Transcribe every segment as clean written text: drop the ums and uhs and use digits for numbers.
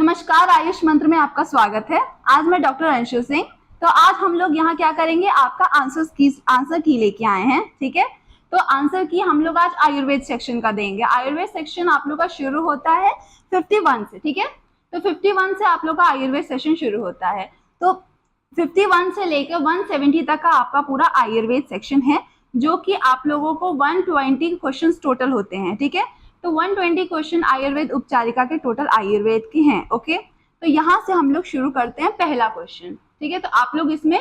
नमस्कार, आयुष मंत्र में आपका स्वागत है। आज मैं डॉक्टर अंशु सिंह। तो आज हम लोग यहाँ क्या करेंगे, आपका आंसर की लेके आए हैं। ठीक है, तो आंसर की हम लोग आज आयुर्वेद सेक्शन का देंगे। आयुर्वेद सेक्शन आप लोग का शुरू होता है 51 से। ठीक है, तो 51 से आप लोग का आयुर्वेद सेशन शुरू होता है। तो 51 से लेकर 170 तक का आपका पूरा आयुर्वेद सेक्शन है, जो कि आप लोगों को 120 क्वेश्चन टोटल होते हैं। ठीक है, तो 120 क्वेश्चन आयुर्वेद उपचारिका के टोटल आयुर्वेद के हैं। ओके, तो यहाँ से हम लोग शुरू करते हैं पहला क्वेश्चन। ठीक है, तो आप लोग इसमें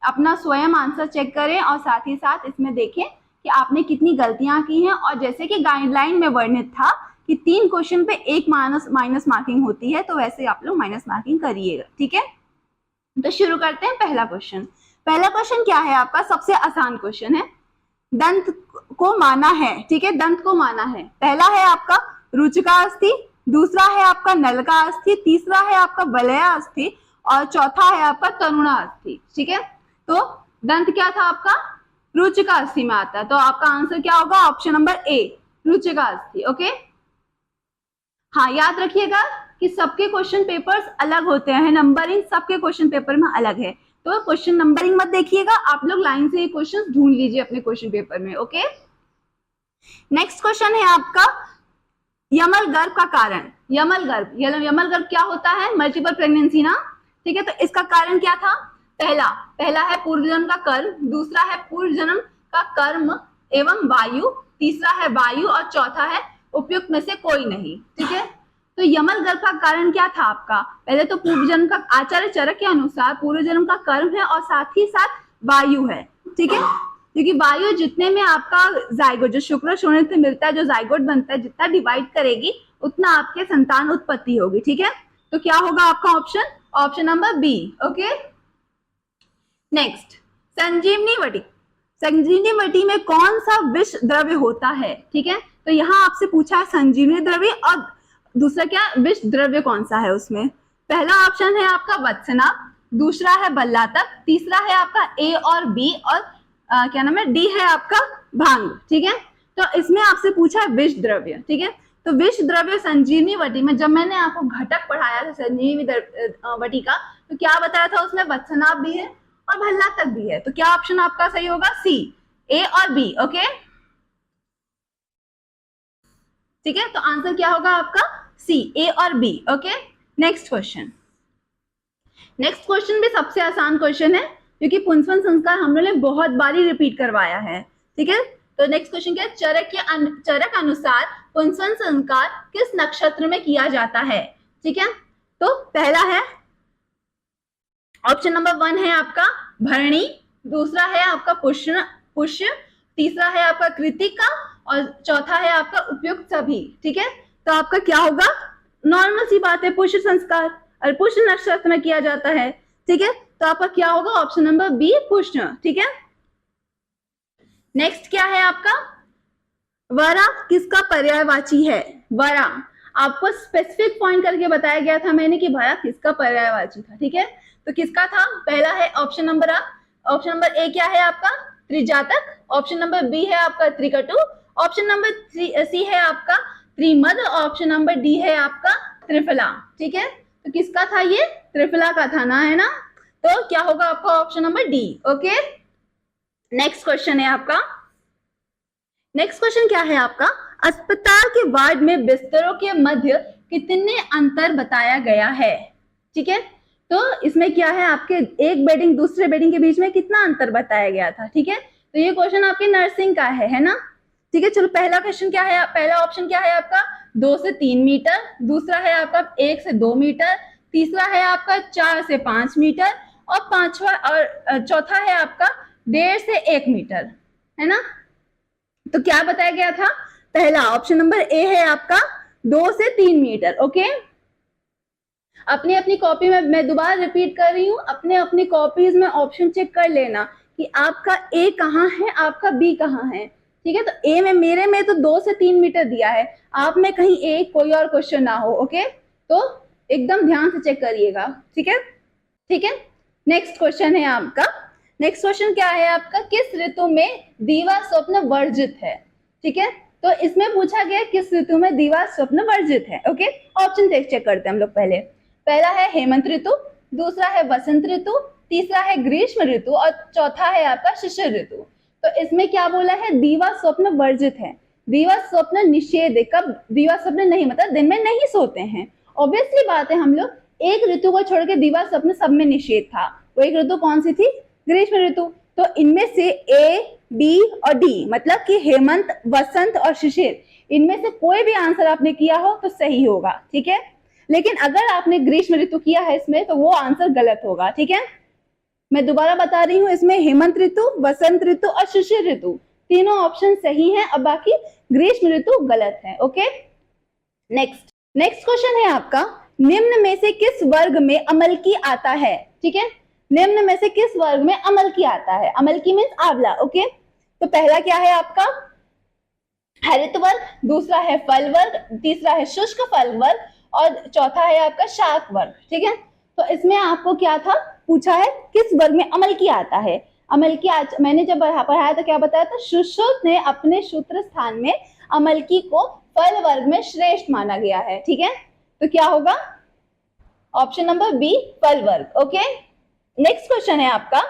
अपना स्वयं आंसर चेक करें और साथ ही साथ इसमें देखें कि आपने कितनी गलतियां की हैं। और जैसे कि गाइडलाइन में वर्णित था कि 3 क्वेश्चन पे 1 माइनस मार्किंग होती है, तो वैसे आप लोग माइनस मार्किंग करिएगा। ठीक है, तो शुरू करते हैं पहला क्वेश्चन। पहला क्वेश्चन क्या है आपका, सबसे आसान क्वेश्चन है। दंत को माना है। ठीक है, दंत को माना है। पहला है आपका रुचिका अस्थि, दूसरा है आपका नलका अस्थि, तीसरा है आपका वलया अस्थि और चौथा है आपका तरुणा अस्थि। ठीक है, तो दंत क्या था आपका, रुचिका अस्थि में आता है। तो आपका आंसर क्या होगा, ऑप्शन नंबर ए, रुचिका अस्थि। ओके, हाँ याद रखिएगा कि सबके क्वेश्चन पेपर्स अलग होते हैं, नंबरिंग सबके क्वेश्चन पेपर में अलग है। तो क्वेश्चन नंबरिंग मत देखिएगा, आप लोग लाइन से ये क्वेश्चन ढूंढ लीजिए अपने क्वेश्चन पेपर में। ओके, नेक्स्ट क्वेश्चन है आपका यमल गर्भ का कारण। यमल गर्भ क्या होता है, मल्टीपल प्रेगनेंसी ना। ठीक है, तो इसका कारण क्या था, पहला है पूर्व जन्म का कर्म, दूसरा है पूर्व जन्म का कर्म एवं वायु, तीसरा है वायु और चौथा है उपयुक्त में से कोई नहीं। ठीक है, तो यमल गर्भ का कारण क्या था आपका, पहले तो पूर्व जन्म का, आचार्य चरक के अनुसार पूर्व जन्म का कर्म है और साथ ही साथ वायु है। ठीक है, क्योंकि वायु जितने में आपका जायगोट जो शुक्र शोणित से मिलता है, जो जायगोट बनता है, जितना डिवाइड करेगी उतना आपके संतान उत्पत्ति होगी। ठीक है, तो क्या होगा आपका option number B. Okay, next Sanjivani Vati. Sanjivani Vati में कौन सा विष द्रव्य होता है। ठीक है, तो यहाँ आपसे पूछा है संजीवनी द्रव्य और दूसरा क्या विष द्रव्य कौन सा है उसमें। पहला ऑप्शन है आपका वत्सना, दूसरा है बल्लातक, तीसरा है आपका ए और बी और क्या नाम है, डी है आपका भांग। ठीक है, तो इसमें आपसे पूछा है विष द्रव्य। ठीक है, तो विष द्रव्य संजीवनी वटी में, जब मैंने आपको घटक पढ़ाया था संजीवनी वटी का, तो क्या बताया था उसमें, वत्सनाभ भी है और भल्लातक भी है। तो क्या ऑप्शन आपका सही होगा, सी, ए और बी। ओके, ठीक है, तो आंसर क्या होगा आपका सी, ए और बी। ओके, नेक्स्ट क्वेश्चन भी सबसे आसान क्वेश्चन है, क्योंकि पुंसवन संस्कार हम लोगों ने बहुत बारी रिपीट करवाया है। ठीक है, तो नेक्स्ट क्वेश्चन क्या है, चरक अनुसार पुंसवन संस्कार किस नक्षत्र में किया जाता है। ठीक है, तो पहला है ऑप्शन नंबर 1 है आपका भरणी, दूसरा है आपका पुष्य, तीसरा है आपका कृतिका और चौथा है आपका उपयुक्त सभी। ठीक है, तो आपका क्या होगा, नॉर्मल सी बात है, पुष्य संस्कार और पुष्य नक्षत्र में किया जाता है। ठीक है, तो आपका क्या होगा, ऑप्शन नंबर बी, पुष्य। ठीक है, नेक्स्ट क्या है आपका, वरा किसका पर्यायवाची है। वरा आपको स्पेसिफिक पॉइंट करके बताया गया था मैंने कि वरा किसका पर्यायवाची था। ठीक है, तो किसका था, पहला है ऑप्शन नंबर ए क्या है आपका, त्रिजातक, ऑप्शन नंबर बी है आपका त्रिकटु, ऑप्शन नंबर सी है आपका त्रिमद, ऑप्शन नंबर डी है आपका त्रिफला। ठीक है, तो किसका था ये, त्रिफला का था ना, है ना। तो क्या होगा आपका option number D. Okay, next question है आपका, नेक्स्ट क्वेश्चन क्या है आपका, अस्पताल के वार्ड में बिस्तरों के मध्य कितने अंतर बताया गया है। ठीक है, तो इसमें क्या है, आपके एक बेडिंग दूसरे बेडिंग के बीच में कितना अंतर बताया गया था। ठीक है, तो ये क्वेश्चन आपके नर्सिंग का है ना। ठीक है, चलो पहला क्वेश्चन क्या है, पहला ऑप्शन क्या है आपका 2 से 3 मीटर, दूसरा है आपका 1 से 2 मीटर, तीसरा है आपका 4 से 5 मीटर और पांचवा और चौथा है आपका 1.5 से 1 मीटर, है ना। तो क्या बताया गया था, पहला ऑप्शन नंबर ए है आपका 2 से 3 मीटर। ओके, अपनी अपनी कॉपी में मैं दोबारा रिपीट कर रही हूँ, अपनी कॉपीज में ऑप्शन चेक कर लेना कि आपका ए कहाँ है, आपका बी कहाँ है। ठीक है, तो ए में मेरे में तो 2 से 3 मीटर दिया है, आप में कहीं ए कोई और क्वेश्चन ना हो। ओके, तो एकदम ध्यान से चेक करिएगा। ठीक है, ठीक है, नेक्स्ट क्वेश्चन है आपका, नेक्स्ट क्वेश्चन क्या है आपका, किस ऋतु में दीवा स्वप्न वर्जित है। ठीक है, तो इसमें पूछा गया किस ऋतु में दिवा स्वप्न वर्जित है। ओके, ऑप्शन चेक करते हैं हम लोग। पहला है हेमंत ऋतु, दूसरा है वसंत ऋतु, तीसरा है ग्रीष्म ऋतु और चौथा है आपका शिशिर ऋतु। तो इसमें क्या बोला है, दीवा स्वप्न वर्जित है। दीवा स्वप्न निषेध है, कब दीवा स्वप्न नहीं, मतलब दिन में नहीं सोते हैं। ऑब्वियसली बात है, हम लोग एक ऋतु को छोड़ के दीवा स्वप्न सब में निषेध था। वो एक ऋतु कौन सी थी, ग्रीष्म ऋतु। तो इनमें से ए, बी और डी, मतलब कि हेमंत, वसंत और शिशिर, इनमें से कोई भी आंसर आपने किया हो तो सही होगा, ठीक है। लेकिन अगर आपने ग्रीष्म ऋतु किया है इसमें तो वो आंसर गलत होगा, ठीक है। मैं दोबारा बता रही हूँ, इसमें हेमंत ऋतु, वसंत ऋतु और शिशिर ऋतु तीनों ऑप्शन सही हैं, अब बाकी ग्रीष्म ऋतु गलत है। ओके, नेक्स्ट क्वेश्चन है आपका, निम्न में से किस वर्ग में अमलकी आता है, ठीक है। निम्न में से किस वर्ग में अमलकी आता है, अमलकी मीन्स आंवला। ओके, तो पहला क्या है आपका हरित वर्ग, दूसरा है फल वर्ग, तीसरा है शुष्क फल वर्ग और चौथा है आपका शाक वर्ग, ठीक है। तो इसमें आपको क्या था, पूछा है किस वर्ग में अमलकी आता है। अमलकी आज मैंने जब पढ़ाया था क्या बताया था, सुश्रुत ने अपने सूत्र स्थान में अमलकी को फल वर्ग में श्रेष्ठ माना गया है, ठीक है। तो क्या होगा, ऑप्शन नंबर बी, फल वर्ग। ओके, नेक्स्ट क्वेश्चन है आपका,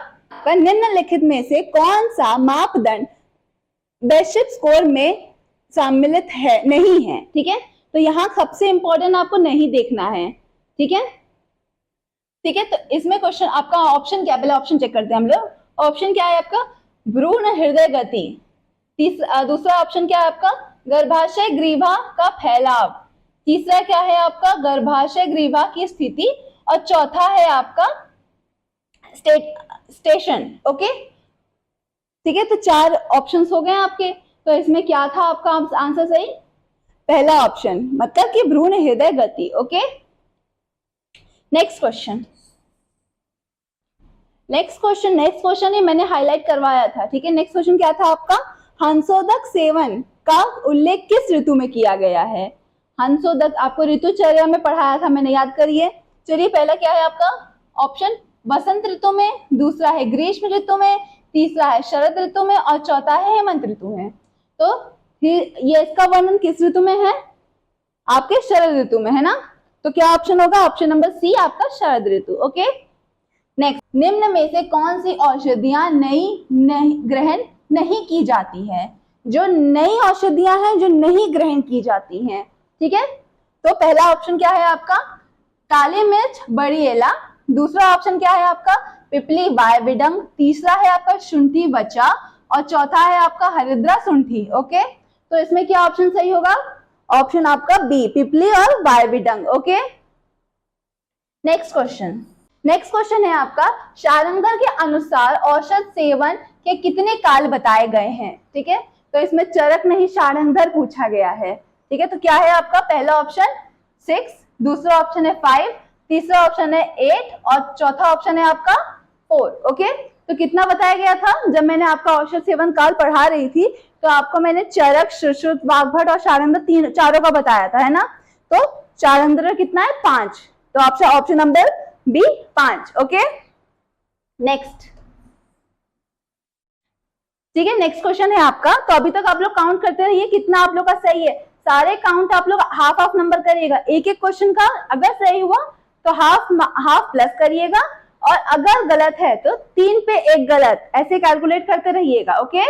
निम्नलिखित में से कौन सा मापदंड वैश्विक स्कोर में सम्मिलित है, नहीं है, ठीक है। तो यहाँ सबसे इंपॉर्टेंट आपको नहीं देखना है, ठीक है, ठीक है। तो इसमें क्वेश्चन आपका ऑप्शन क्या, पहले ऑप्शन चेक करते हैं हम लोग। ऑप्शन क्या है आपका, भ्रूण हृदय गति, दूसरा ऑप्शन क्या है आपका, गर्भाशय ग्रीवा का फैलाव, तीसरा क्या है आपका, गर्भाशय ग्रीवा की स्थिति और चौथा है आपका स्टेशन। ओके, ठीक है। तो 4 ऑप्शंस हो गए आपके। तो इसमें क्या था आपका आंसर सही, पहला ऑप्शन, मतलब कि भ्रूण हृदय गति। ओके, नेक्स्ट क्वेश्चन ये मैंने हाईलाइट करवाया था, ठीक है। नेक्स्ट क्वेश्चन क्या था आपका, हंसोदक सेवन का उल्लेख किस ऋतु में किया गया है। हंसोदक आपको ऋतुचर्या में पढ़ाया था मैंने, याद करिए। चलिए, पहला क्या है आपका ऑप्शन, वसंत ऋतु में, दूसरा है ग्रीष्म ऋतु में, तीसरा है शरद ऋतु में और चौथा है हेमंत ऋतु में। तो ये इसका वर्णन किस ऋतु में है, आपके शरद ऋतु में है ना। तो क्या ऑप्शन होगा, ऑप्शन नंबर सी, आपका शरद ऋतु। ओके, नेक्स्ट, निम्न में से कौन सी औषधियां ग्रहण नहीं की जाती है। जो नई औषधियां हैं जो नहीं ग्रहण की जाती हैं, ठीक है। तो पहला ऑप्शन क्या है आपका, काली मिर्च, बड़ी एला, दूसरा ऑप्शन क्या है आपका, पिपली वायविडंग, तीसरा है आपका शुंठी बचा और चौथा है आपका हरिद्रा शुंठी। ओके, तो इसमें क्या ऑप्शन सही होगा, ऑप्शन आपका बी, पिपली और वायविडंग। ओके, नेक्स्ट क्वेश्चन है आपका, शारंगर के अनुसार औषध सेवन के कितने काल बताए गए हैं, ठीक है। तो इसमें चरक नहीं शारंगर पूछा गया है, ठीक है। तो क्या है आपका, पहला ऑप्शन 6, दूसरा ऑप्शन है 5, तीसरा ऑप्शन है 8 और चौथा ऑप्शन है आपका 4। ओके, तो कितना बताया गया था, जब मैंने आपका औषध सेवन काल पढ़ा रही थी तो आपको मैंने चरक, सुश्रुत, वाग्भट और शारंगर चारों का बताया था, है ना। तो शारंगर कितना है, 5। तो option number B 5। Okay, next, ठीक है। नेक्स्ट क्वेश्चन है आपका, तो अभी तक आप लोग काउंट करते रहिए कितना आप लोग का सही है। सारे काउंट आप लोग हाफ नंबर करिएगा, एक क्वेश्चन का अगर सही हुआ तो हाफ प्लस करिएगा और अगर गलत है तो 3 पे 1 गलत, ऐसे कैलकुलेट करते रहिएगा। ओके,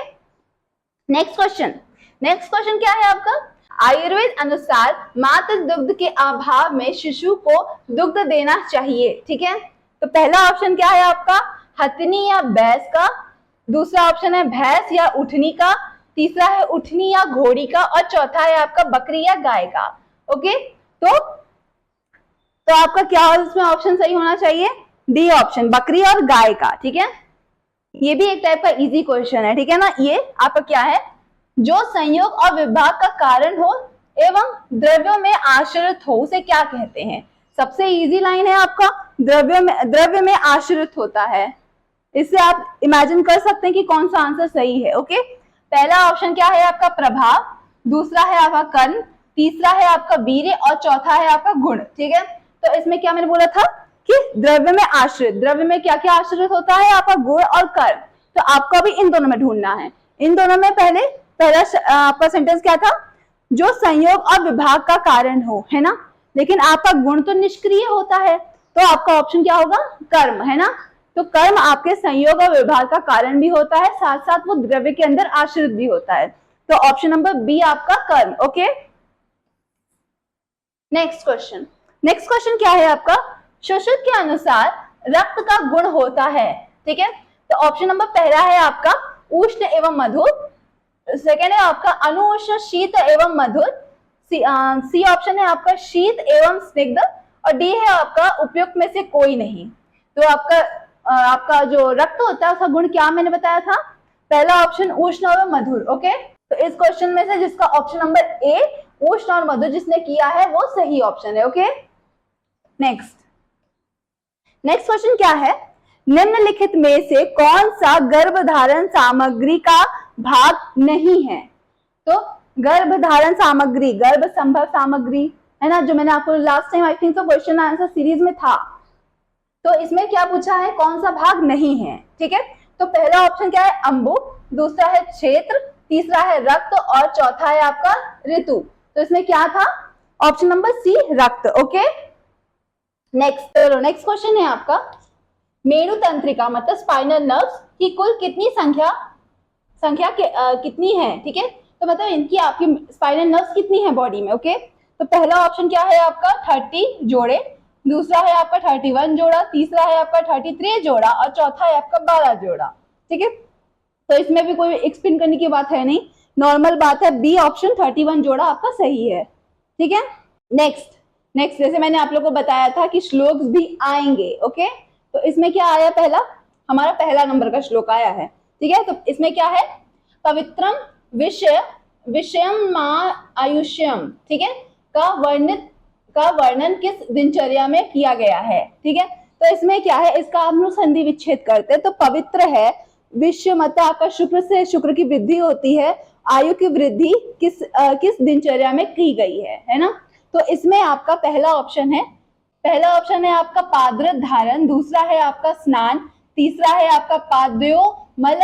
नेक्स्ट क्वेश्चन क्या है आपका, आयुर्वेद अनुसार मातृ दुग्ध के अभाव में शिशु को दुग्ध देना चाहिए, ठीक है। तो पहला ऑप्शन क्या है आपका, हथनी या भैंस का, दूसरा ऑप्शन है भैंस या उठनी का, तीसरा है उठनी या घोड़ी का और चौथा है आपका बकरी या गाय का। ओके, तो आपका क्या इसमें ऑप्शन सही होना चाहिए, डी ऑप्शन, बकरी और गाय का, ठीक है। ये भी एक टाइप का इजी क्वेश्चन है, ठीक है ना। ये आपका क्या है, जो संयोग और विभाग का कारण हो एवं द्रव्यों में आश्रित हो उसे क्या कहते हैं। सबसे इजी लाइन है आपका, द्रव्य में आश्रित होता है। इससे आप इमेजिन कर सकते हैं कि कौन सा आंसर सही है। ओके, पहला ऑप्शन क्या है आपका, प्रभाव, दूसरा है आपका कर्म, तीसरा है आपका वीर्य और चौथा है आपका गुण, ठीक है। तो इसमें क्या मैंने बोला था कि द्रव्य में आश्रित, द्रव्य में क्या क्या आश्रित होता है, आपका गुण और कर्म। तो आपको भी इन दोनों में ढूंढना है। इन दोनों में पहले पहला आपका सेंटेंस क्या था, जो संयोग और विभाग का कारण हो, है ना। लेकिन आपका गुण तो निष्क्रिय होता है, तो आपका ऑप्शन क्या होगा, कर्म, है ना। तो कर्म आपके संयोग और विभाग का कारण भी होता है, साथ साथ वो द्रव्य के अंदर आश्रित भी होता है। तो ऑप्शन नंबर बी आपका कर्म। ओके, नेक्स्ट क्वेश्चन क्या है आपका, शोषक के अनुसार रक्त का गुण होता है, ठीक है। तो ऑप्शन नंबर पहला है आपका उष्ण एवं मधुर, सेकेंड है आपका अनुष्ण शीत एवं मधुर, सी ऑप्शन है आपका शीत एवं स्निग्ध, और डी है आपका उपयुक्त में से कोई नहीं। तो आपका जो रक्त होता है उसका गुण क्या मैंने बताया था, पहला ऑप्शन उष्ण और मधुर। ओके, तो इस क्वेश्चन में से जिसका ऑप्शन नंबर ए उष्ण और मधुर जिसने किया है वो सही ऑप्शन है। ओके, नेक्स्ट क्वेश्चन क्या है, निम्नलिखित में से कौन सा गर्भधारण सामग्री का भाग नहीं है। तो गर्भधारण सामग्री, गर्भ संभव सामग्री, है ना, जो मैंने आपको लास्ट टाइम आई थिंक तो क्वेश्चन आंसर सीरीज में था। तो इसमें क्या पूछा है, कौन सा भाग नहीं है, ठीक है। तो पहला ऑप्शन क्या है, अंबु, दूसरा है क्षेत्र, तीसरा है रक्त, और चौथा है आपका ऋतु। तो इसमें क्या था, ऑप्शन नंबर सी रक्त। ओके, नेक्स्ट क्वेश्चन है आपका, मेरु तंत्रिका मतलब स्पाइनल नर्व्स की कुल कितनी संख्या कितनी है, ठीक है। तो मतलब इनकी आपकी स्पाइनल नर्व्स कितनी है बॉडी में। ओके, तो पहला ऑप्शन क्या है आपका 30 जोड़े, दूसरा है आपका 31 जोड़ा, तीसरा है आपका 33 जोड़ा, और चौथा है आपका 12 जोड़ा, ठीक है। तो इसमें भी कोई एक्सप्लेन करने की बात है नहीं, नॉर्मल बात है, बी ऑप्शन 31 जोड़ा आपका सही है, ठीक है। नेक्स्ट जैसे मैंने आप लोगों को बताया था कि श्लोक भी आएंगे। ओके, तो इसमें क्या आया, हमारा पहला नंबर का श्लोक आया है, ठीक है। तो इसमें क्या है, पवित्रम विषयम माँ आयुष्यम, ठीक है, का वर्णन किस दिनचर्या में किया गया है, ठीक है। तो इसमें क्या है, इसका हम लोग संधि विच्छेद करते हैं। तो पवित्र है, विश्व मतलब आपका शुक्र से शुक्र की वृद्धि होती है, आयु की वृद्धि किस दिनचर्या में की गई है ना। तो इसमें आपका पहला ऑप्शन है आपका पाद्र धारण, दूसरा है आपका स्नान, तीसरा है आपका पाद्यो मल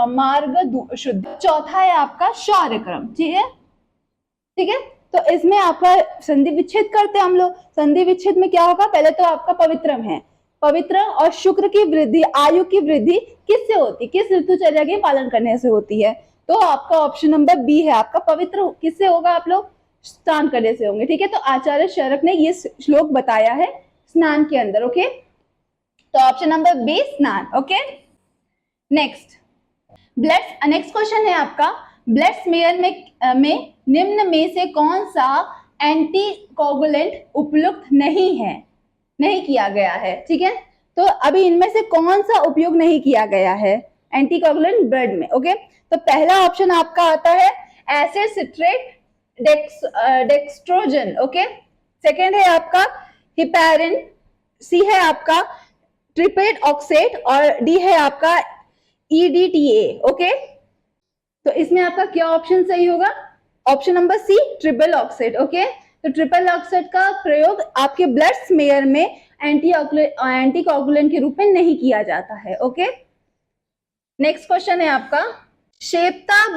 मार्ग शुद्ध, चौथा है आपका शौर्य क्रम, ठीक है। तो इसमें आपका संधि विच्छेद करते हैं हम लोग। संधि विच्छेद में क्या होगा, पहले तो आपका पवित्रम है, पवित्र और शुक्र की वृद्धि, आयु की वृद्धि किससे होती, किस ऋतुचर्या के पालन करने से होती है। तो आपका ऑप्शन नंबर बी है आपका पवित्र किससे होगा, आप लोग स्नान करने से होंगे, ठीक है। तो आचार्य शरक ने ये श्लोक बताया है स्नान के अंदर। ओके, तो ऑप्शन नंबर बी स्नान। ओके, नेक्स्ट क्वेश्चन है आपका, ब्लड स्मीयर में निम्न में से कौन सा एंटीकोगुलेंट उपयुक्त नहीं किया गया है, ठीक है। तो अभी इनमें से कौन सा उपयोग नहीं किया गया है एंटीकोगुलेंट ब्लड में। ओके, तो पहला ऑप्शन आपका आता है एसिड सिट्रेट डेक्स्ट्रोजन। ओके, सेकेंड है आपका हिपैरिन, सी है आपका ट्रिपेट ऑक्सेट, और डी है आपका EDTA। ओके, तो इसमें आपका क्या ऑप्शन सही होगा, option number C triple oxide. Okay, तो ट्रिपल ऑक्साइड का प्रयोग आपके ब्लड स्मेयर में एंटीकोगुलेंट के रूप में नहीं किया जाता है। ओके, नेक्स्ट क्वेश्चन है आपका, शेप्ता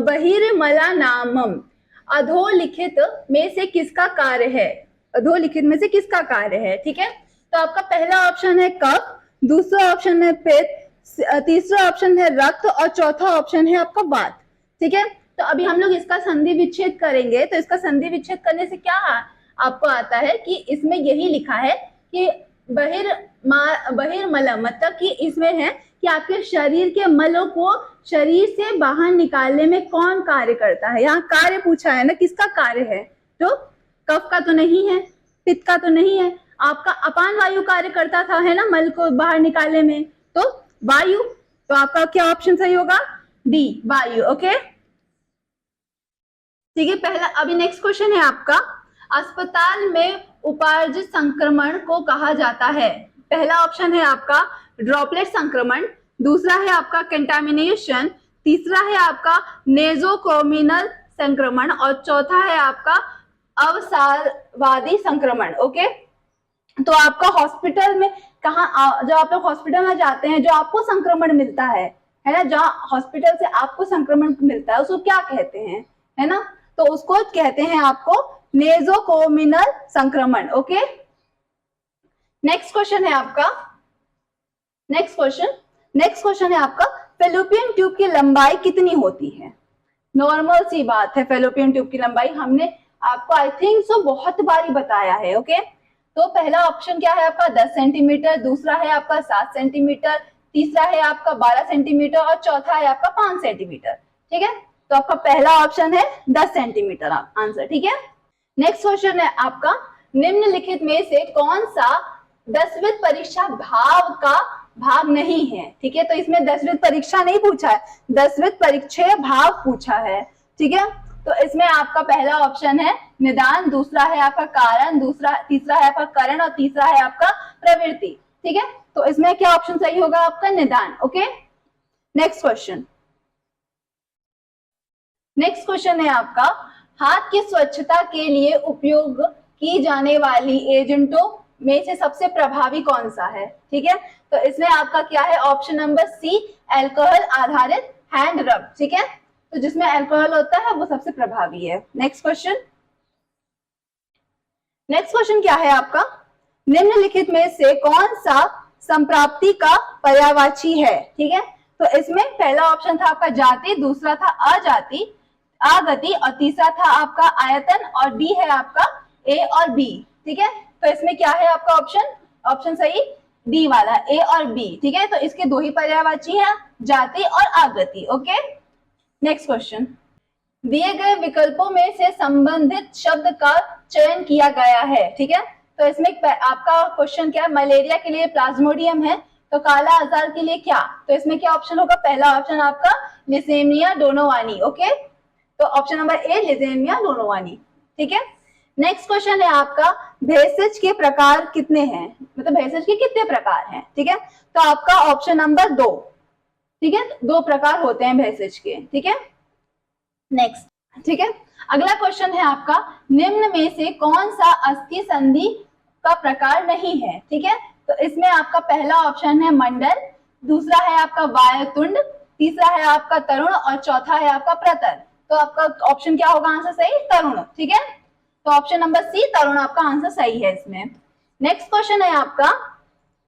बहिर्मला नामम अधोलिखित में से किसका कार्य है, अधोलिखित में से किसका कार्य है, ठीक है। तो आपका पहला ऑप्शन है कफ, दूसरा ऑप्शन है पित्त, तीसरा ऑप्शन है रक्त, और चौथा ऑप्शन है आपका वात, ठीक है। तो अभी हम लोग इसका संधि विच्छेद करेंगे। तो इसका संधि विच्छेद करने से क्या आपको आता है कि इसमें यही लिखा है कि बहिर्मलम मतलब कि इसमें है कि आपके शरीर के मलों को शरीर से बाहर निकालने में कौन कार्य करता है। यहाँ कार्य पूछा है ना, किसका कार्य है, तो कफ का तो नहीं है, पित्त का तो नहीं है, आपका अपान वायु कार्य करता था, है ना, मल को बाहर निकालने में, तो वायु। तो आपका क्या ऑप्शन सही होगा, डी वायु। ओके, ठीक है। पहला अभी नेक्स्ट क्वेश्चन है आपका, अस्पताल में उपार्जित संक्रमण को कहा जाता है। पहला ऑप्शन है आपका ड्रॉपलेट संक्रमण, दूसरा है आपका कंटामिनेशन, तीसरा है आपका नेजोकोमिनल संक्रमण, और चौथा है आपका अवसादवादी संक्रमण। ओके, तो आपका हॉस्पिटल में जो आप लोग हॉस्पिटल में जाते हैं, जो आपको संक्रमण मिलता है है ना, जहाँ हॉस्पिटल से आपको संक्रमण मिलता है उसको क्या कहते हैं, है ना, तो उसको कहते हैं आपको नेजोकोमिनल संक्रमण। ओके, नेक्स्ट क्वेश्चन है आपका, नेक्स्ट क्वेश्चन है आपका, फेलोपियन ट्यूब की लंबाई कितनी होती है? नॉर्मल सी बात है, फेलोपियन ट्यूब की लंबाई हमने आपको आई थिंक सो बहुत बारी बताया है। ओके, तो पहला ऑप्शन क्या है आपका 10 सेंटीमीटर, दूसरा है आपका 7 सेंटीमीटर, तीसरा है आपका 12 सेंटीमीटर और चौथा है आपका 5 सेंटीमीटर। ठीक है, तो आपका पहला ऑप्शन है 10 सेंटीमीटर आंसर। ठीक है, नेक्स्ट क्वेश्चन है आपका, निम्नलिखित में से कौन सा 10वीं परीक्षा भाव का भाग नहीं है? ठीक है, तो इसमें 10वीं परीक्षा नहीं पूछा है, 10वीं परीक्षा भाव पूछा है। ठीक है, तो इसमें आपका पहला ऑप्शन है निदान, दूसरा है आपका कारण, तीसरा है आपका करण और तीसरा है आपका प्रवृत्ति। ठीक है, तो इसमें क्या ऑप्शन सही होगा आपका? निदान। ओके, नेक्स्ट क्वेश्चन है आपका, हाथ की स्वच्छता के लिए उपयोग की जाने वाली एजेंटों में से सबसे प्रभावी कौन सा है? ठीक है, तो इसमें आपका क्या है? ऑप्शन नंबर सी, अल्कोहल आधारित हैंड रब। ठीक है, तो जिसमें अल्कोहल होता है वो सबसे प्रभावी है। नेक्स्ट क्वेश्चन क्या है आपका, निम्नलिखित में से कौन सा संप्राप्ति का पर्यायवाची है? ठीक है, तो इसमें पहला ऑप्शन था आपका जाति, दूसरा था अजाति आगति और तीसरा था आपका आयतन और डी है आपका ए और बी। ठीक है, तो इसमें क्या है आपका ऑप्शन सही डी वाला ए और बी। ठीक है, तो इसके दो ही पर्यायवाची हैं, जाति और आगति। ओके, नेक्स्ट क्वेश्चन, दिए गए विकल्पों में से संबंधित शब्द का चयन किया गया है। ठीक है, तो इसमें आपका क्वेश्चन क्या है? मलेरिया के लिए प्लाज्मोडियम है, तो काला आजार के लिए क्या? तो इसमें क्या ऑप्शन होगा? पहला ऑप्शन आपका लिसेमिया डोनोवानी। ओके, तो ऑप्शन नंबर ए लिसेमिया डोनोवानी। ठीक है, नेक्स्ट क्वेश्चन है आपका, भेषज के प्रकार कितने हैं? मतलब भेषज के कितने प्रकार हैं? ठीक है, तो आपका ऑप्शन नंबर 2। ठीक है, 2 प्रकार होते हैं भेषज के। ठीक है, नेक्स्ट। ठीक है, अगला क्वेश्चन है आपका, निम्न में से कौन सा अस्थि संधि का प्रकार नहीं है? ठीक है, तो इसमें आपका पहला ऑप्शन है मंडल, दूसरा है आपका वायुतुंड, तीसरा है आपका तरुण और चौथा है आपका प्रतर। तो आपका ऑप्शन क्या होगा आंसर सही? तरुण। ठीक है, तो ऑप्शन नंबर सी तरुण आपका आंसर सही है इसमें। नेक्स्ट क्वेश्चन है आपका,